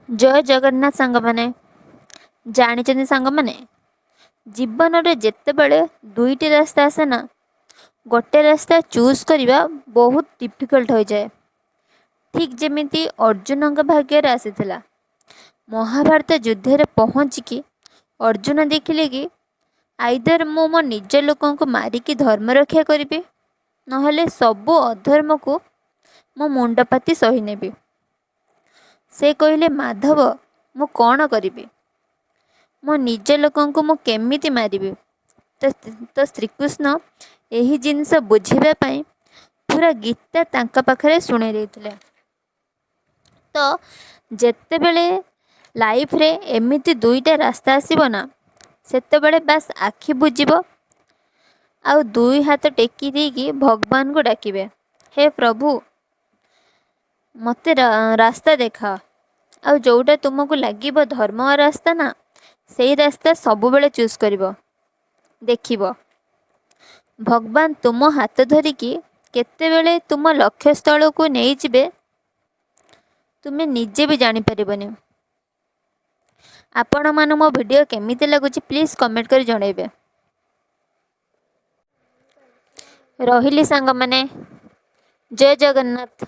जय जगन्नाथ सांग माने जानी सांग माने जीवन रे जेतेबेले दुईटी रास्ता आसे ना गोटे रास्ता चूज करवा बहुत डिफिकल्ट हो जाए। ठीक जेमिति अर्जुन भाग्य आसीथिला महाभारत युद्ध रे पहुँचिकी अर्जुन देखिले कि आइदर मो मो निज लोकों को मारिकी धर्म रक्षा करी नहले सबु अधर्म को मो मुंडपाती सही नेबी। से कहले माधव मु कौन करी मो निज लोकों को मु केमिति मारिबी। तो श्रीकृष्ण यही जिनस बुझेबा पई पूरा गीता तांका पाखरे सुने देथिले। तो जेतेबेले लाइफ रे एमिति दुईटा रास्ता आसीबो ना सेतेबेले बस आखि बुझिबो आउ दुई हाथ टेकी देकी भगवान को डाकिबे, हे प्रभु मते रास्ता देखा आउ जोटा तुमको लगिब धर्म रास्ता ना सेही रास्ता सबु बेले चूज करिबो। देखिबो भगवान तुम हाथ धरिकी केतेबेले तुम लक्ष्य स्थल को नहीं जिबे तुमे निजे भी जानी परिबनी। आपण मान मो वीडियो केमिति लागुची प्लीज कमेंट कर जणेबे। रहिली सांग माने जय जगन्नाथ।